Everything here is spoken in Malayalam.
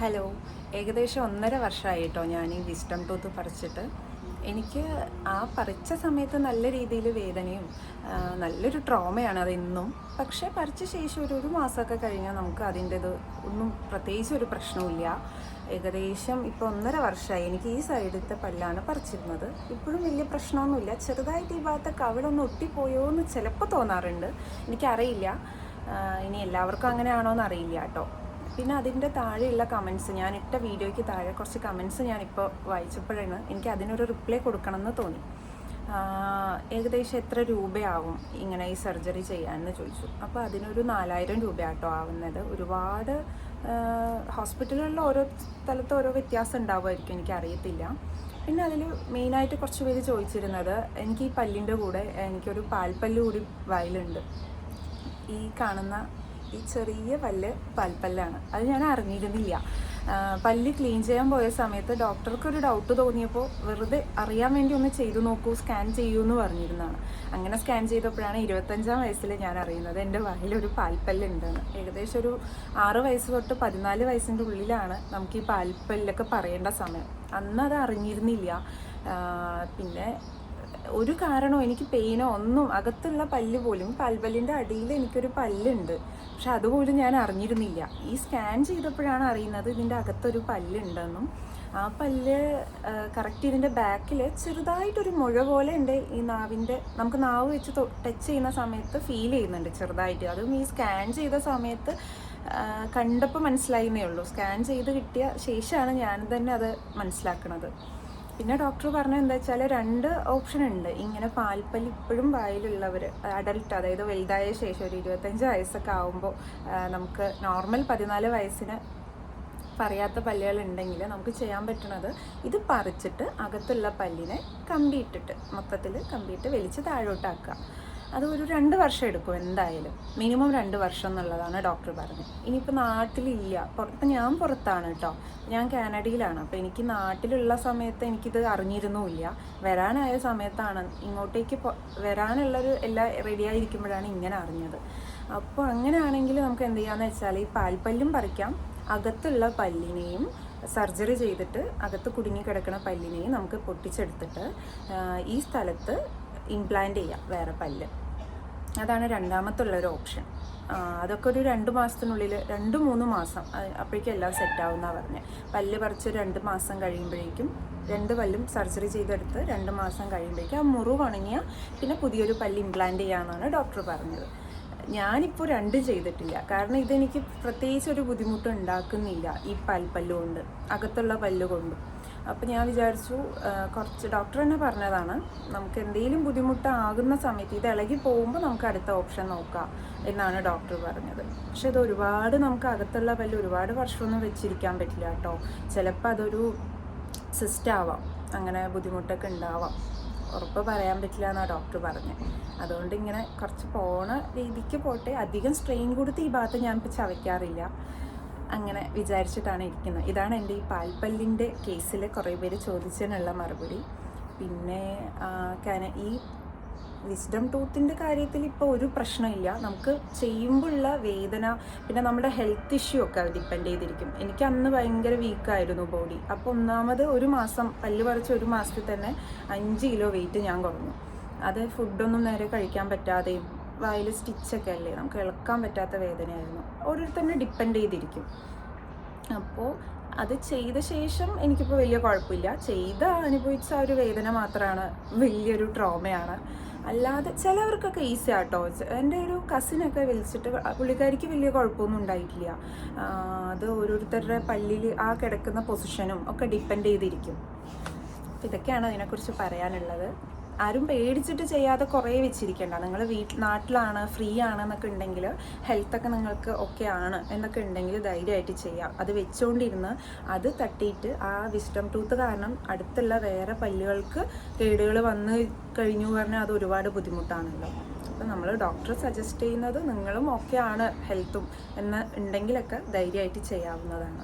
ഹലോ. ഏകദേശം 1.5 വർഷമായി കേട്ടോ ഞാൻ ഈ വിസ്ഡം ടൂത്ത് പറിച്ചിട്ട്. എനിക്ക് ആ പറിച്ച സമയത്ത് നല്ല രീതിയിൽ വേദനയും നല്ലൊരു ട്രോമയാണ് അതെന്നും. പക്ഷേ പറിച്ച ശേഷം ഒരു മാസമൊക്കെ കഴിഞ്ഞാൽ നമുക്ക് അതിൻ്റെത് ഒന്നും പ്രത്യേകിച്ച് ഒരു പ്രശ്നവുമില്ല. ഏകദേശം ഇപ്പോൾ 1.5 വർഷമായി എനിക്ക് ഈ സൈഡത്തെ പല്ലാണ് പറിച്ചിരുന്നത്. ഇപ്പോഴും വലിയ പ്രശ്നമൊന്നുമില്ല. ചെറുതായിട്ട് ഈ ഭാഗത്തൊക്കെ കവിളൊന്ന് ഒട്ടിപ്പോയോ എന്ന് ചിലപ്പോൾ തോന്നാറുണ്ട്. എനിക്കറിയില്ല, ഇനി എല്ലാവർക്കും അങ്ങനെയാണോ എന്ന് അറിയില്ല കേട്ടോ. പിന്നെ അതിൻ്റെ താഴെയുള്ള കമൻസ്, ഞാൻ ഇട്ട വീഡിയോയ്ക്ക് താഴെ കുറച്ച് കമൻസ് ഞാനിപ്പോൾ വായിച്ചപ്പോഴാണ് എനിക്ക് അതിനൊരു റിപ്ലൈ കൊടുക്കണമെന്ന് തോന്നി. ഏകദേശം എത്ര രൂപയാവും ഇങ്ങനെ ഈ സർജറി ചെയ്യാമെന്ന് ചോദിച്ചു. അപ്പോൾ അതിനൊരു 4000 രൂപയാട്ടോ ആവുന്നത്. ഒരുപാട് ഹോസ്പിറ്റലുകളിൽ ഓരോ സ്ഥലത്ത് ഓരോ വ്യത്യാസം ഉണ്ടാവുമായിരിക്കും, എനിക്കറിയത്തില്ല. പിന്നെ അതിൽ മെയിനായിട്ട് കുറച്ച് പേര് ചോദിച്ചിരുന്നത്, എനിക്ക് ഈ പല്ലിൻ്റെ കൂടെ എനിക്കൊരു പാൽപ്പല്ല് കൂടി വായിലുണ്ട്. ഈ കാണുന്ന ഈ ചെറിയ പാൽപ്പല്ലാണ്. അത് ഞാൻ അറിഞ്ഞിരുന്നില്ല. പല്ല് ക്ലീൻ ചെയ്യാൻ പോയ സമയത്ത് ഡോക്ടർക്കൊരു ഡൗട്ട് തോന്നിയപ്പോൾ വെറുതെ അറിയാൻ വേണ്ടി ഒന്ന് ചെയ്തു നോക്കൂ, സ്കാൻ ചെയ്യൂ എന്ന് പറഞ്ഞിരുന്നതാണ്. അങ്ങനെ സ്കാൻ ചെയ്തപ്പോഴാണ് 25-ാം വയസ്സിൽ ഞാൻ അറിയുന്നത് എൻ്റെ വായിലൊരു പാൽപ്പല്ലുണ്ടെന്ന്. ഏകദേശം ഒരു 6 വയസ്സ് തൊട്ട് 14 വയസ്സിൻ്റെ ഉള്ളിലാണ് നമുക്ക് ഈ പാൽപ്പല്ലൊക്കെ പറയേണ്ട സമയം. അന്ന് അത് അറിഞ്ഞിരുന്നില്ല. പിന്നെ ഒരു കാരണമോ എനിക്ക് പെയിനോ ഒന്നും, അകത്തുള്ള പല്ല് പോലും, പാൽപ്പല്ലിൻ്റെ അടിയിൽ എനിക്കൊരു പല്ലുണ്ട്, പക്ഷെ അതുപോലും ഞാൻ അറിഞ്ഞിരുന്നില്ല. ഈ സ്കാൻ ചെയ്തപ്പോഴാണ് അറിയുന്നത് ഇതിൻ്റെ അകത്തൊരു പല്ലുണ്ടെന്നും. ആ പല്ല് കറക്റ്റ് ഇതിൻ്റെ ബാക്കിൽ ചെറുതായിട്ടൊരു മുഴ പോലെ എൻ്റെ ഈ നാവിൻ്റെ, നമുക്ക് നാവ് വെച്ച് ടച്ച് ചെയ്യുന്ന സമയത്ത് ഫീൽ ചെയ്യുന്നുണ്ട് ചെറുതായിട്ട്. അതും ഈ സ്കാൻ ചെയ്ത സമയത്ത് കണ്ടപ്പോൾ മനസ്സിലായിരുന്നേ ഉള്ളൂ. സ്കാൻ ചെയ്ത് കിട്ടിയ ശേഷമാണ് ഞാൻ തന്നെ അത് മനസ്സിലാക്കുന്നത്. പിന്നെ ഡോക്ടർ പറഞ്ഞത് എന്താ വെച്ചാൽ 2 ഓപ്ഷൻ ഉണ്ട്. ഇങ്ങനെ പാൽപ്പല്ല് ഇപ്പോഴും വായിലുള്ളവർ, അഡൽട്ട്, അതായത് വലുതായ ശേഷം ഒരു 25 വയസ്സൊക്കെ ആകുമ്പോൾ നമുക്ക് നോർമൽ 14 വയസ്സിന് പറയാത്ത പല്ലുകളുണ്ടെങ്കിൽ നമുക്ക് ചെയ്യാൻ പറ്റുന്നത് ഇത് പറിച്ചിട്ട് അകത്തുള്ള പല്ലിനെ കമ്പിയിട്ടിട്ട്, മൊത്തത്തിൽ കമ്പിയിട്ട് വലിച്ച് താഴോട്ടാക്കുക. അത് ഒരു 2 വർഷം എടുക്കും എന്തായാലും, മിനിമം 2 വർഷം എന്നുള്ളതാണ് ഡോക്ടർ പറഞ്ഞത്. ഇനിയിപ്പോൾ നാട്ടിലില്ല, ഇപ്പം ഞാൻ പുറത്താണ് കേട്ടോ, ഞാൻ കാനഡയിലാണ്. അപ്പോൾ എനിക്ക് നാട്ടിലുള്ള സമയത്ത് എനിക്കിത് അറിഞ്ഞിരുന്നുമില്ല. വരാനായ സമയത്താണ്, ഇങ്ങോട്ടേക്ക് വരാനുള്ളൊരു എല്ലാം റെഡിയായിരിക്കുമ്പോഴാണ് ഇങ്ങനെ അറിഞ്ഞത്. അപ്പോൾ അങ്ങനെയാണെങ്കിൽ നമുക്ക് എന്ത് ചെയ്യാമെന്ന് വെച്ചാൽ ഈ പാൽപ്പല്ലും പറിക്കാം, അകത്തുള്ള പല്ലിനെയും സർജറി ചെയ്തിട്ട് അകത്ത് കുടുങ്ങി കിടക്കുന്ന പല്ലിനെയും നമുക്ക് പൊട്ടിച്ചെടുത്തിട്ട് ഈ സ്ഥലത്ത് ഇംപ്ലാന്റ് ചെയ്യാം വേറെ പല്ല്. അതാണ് രണ്ടാമത്തുള്ളൊരു ഓപ്ഷൻ. അതൊക്കെ ഒരു 2 മാസത്തിനുള്ളിൽ, 2-3 മാസം അപ്പോഴേക്കും എല്ലാം സെറ്റാവുമെന്നാണ് പറഞ്ഞത്. പല്ല് പറിച്ച് 2 മാസം കഴിയുമ്പോഴേക്കും 2 പല്ലും സർജറി ചെയ്തെടുത്ത് 2 മാസം കഴിയുമ്പോഴേക്കും ആ മുറിവ് ഉണങ്ങിയാൽ പിന്നെ പുതിയൊരു പല്ല് ഇംപ്ലാന്റ് ചെയ്യാമെന്നാണ് ഡോക്ടർ പറഞ്ഞത്. ഞാനിപ്പോൾ 2 ചെയ്തിട്ടില്ല, കാരണം ഇതെനിക്ക് പ്രത്യേകിച്ച് ഒരു ബുദ്ധിമുട്ട് ഉണ്ടാക്കുന്നില്ല ഈ പാൽപ്പല്ല് കൊണ്ട്, അകത്തുള്ള പല്ല് കൊണ്ടും. അപ്പോൾ ഞാൻ വിചാരിച്ചു, കുറച്ച് ഡോക്ടർ തന്നെ പറഞ്ഞതാണ്, നമുക്ക് എന്തെങ്കിലും ബുദ്ധിമുട്ടാകുന്ന സമയത്ത് ഇത് ഇളകി പോകുമ്പോൾ നമുക്ക് അടുത്ത ഓപ്ഷൻ നോക്കാം എന്നാണ് ഡോക്ടർ പറഞ്ഞത്. പക്ഷെ ഇത് ഒരുപാട്, നമുക്ക് അകത്തുള്ള പല്ല് ഒരുപാട് വർഷമൊന്നും വെച്ചിരിക്കാൻ പറ്റില്ല കേട്ടോ. ചിലപ്പോൾ അതൊരു സിസ്റ്റ് ആവാം, അങ്ങനെ ബുദ്ധിമുട്ടൊക്കെ ഉണ്ടാവാം. ഉറപ്പ് പറയാൻ പറ്റില്ല എന്നാണ് ഡോക്ടർ പറഞ്ഞത്. അതുകൊണ്ട് ഇങ്ങനെ കുറച്ച് പോണ രീതിക്ക് പോട്ടെ, അധികം സ്ട്രെയിൻ കൊടുത്ത് ഈ ഭാഗത്ത് ഞാനിപ്പോൾ ചവയ്ക്കാറില്ല, അങ്ങനെ വിചാരിച്ചിട്ടാണ് ഇരിക്കുന്നത്. ഇതാണ് എൻ്റെ ഈ പാൽപ്പല്ലിൻ്റെ കേസിൽ കുറേ പേര് ചോദിച്ചതിനുള്ള മറുപടി. പിന്നെ ഈ വിസ്ഡം ടൂത്തിൻ്റെ കാര്യത്തിൽ ഇപ്പോൾ ഒരു പ്രശ്നമില്ല. നമുക്ക് ചെയ്യുമ്പോഴുള്ള വേദന, പിന്നെ നമ്മുടെ ഹെൽത്ത് ഇഷ്യൂ ഒക്കെ ഡിപ്പെൻഡ് ചെയ്തിരിക്കും. എനിക്ക് അന്ന് ഭയങ്കര വീക്കായിരുന്നു ബോഡി. അപ്പോൾ ഒന്നാമത് 1 മാസം പല്ല് പറിച്ച് 1 മാസത്തിൽ തന്നെ 5 കിലോ വെയിറ്റ് ഞാൻ കുറഞ്ഞു. അത് ഫുഡൊന്നും നേരെ കഴിക്കാൻ പറ്റാതെയും, വായിൽ സ്റ്റിച്ചൊക്കെ അല്ലേ, നമുക്ക് ഇളക്കാൻ പറ്റാത്ത വേദനയായിരുന്നു. ഓരോരുത്തരെ ഡിപ്പെൻഡ് ചെയ്തിരിക്കും. അപ്പോൾ അത് ചെയ്ത ശേഷം എനിക്കിപ്പോൾ വലിയ കുഴപ്പമില്ല. അനുഭവിച്ച ആ ഒരു വേദന മാത്രമാണ് വലിയൊരു ട്രോമയാണ്. അല്ലാതെ ചിലവർക്കൊക്കെ ഈസി ആട്ടോ. എൻ്റെ ഒരു കസിനൊക്കെ വിളിച്ചിട്ട് പുള്ളിക്കാരിക്ക് വലിയ കുഴപ്പമൊന്നും ഉണ്ടായിട്ടില്ല. അത് ഓരോരുത്തരുടെ പല്ലിൽ ആ കിടക്കുന്ന പൊസിഷനും ഒക്കെ ഡിപ്പെൻഡ് ചെയ്തിരിക്കും. ഇതൊക്കെയാണ് അതിനെക്കുറിച്ച് പറയാനുള്ളത്. ആരും പേടിച്ചിട്ട് ചെയ്യാതെ കുറേ വെച്ചിരിക്കേണ്ട. നിങ്ങൾ നാട്ടിലാണ്, ഫ്രീ ആണെന്നൊക്കെ ഉണ്ടെങ്കിൽ, ഹെൽത്തൊക്കെ നിങ്ങൾക്ക് ഓക്കെ ആണ് എന്നൊക്കെ ഉണ്ടെങ്കിൽ ധൈര്യമായിട്ട് ചെയ്യാം. അത് വെച്ചുകൊണ്ടിരുന്ന് അത് തട്ടിയിട്ട് ആ വിസ്ഡം ടൂത്ത് കാരണം അടുത്തുള്ള വേറെ പല്ലുകൾക്ക് കേടുകൾ വന്നു കഴിഞ്ഞു പറഞ്ഞാൽ അത് ഒരുപാട് ബുദ്ധിമുട്ടാണല്ലോ. അപ്പോൾ നമ്മൾ ഡോക്ടർ സജസ്റ്റ് ചെയ്യുന്നത് നിങ്ങളും ഓക്കെ ആണ് ഹെൽത്തും എന്ന് ഉണ്ടെങ്കിലൊക്കെ ധൈര്യമായിട്ട് ചെയ്യാവുന്നതാണ്.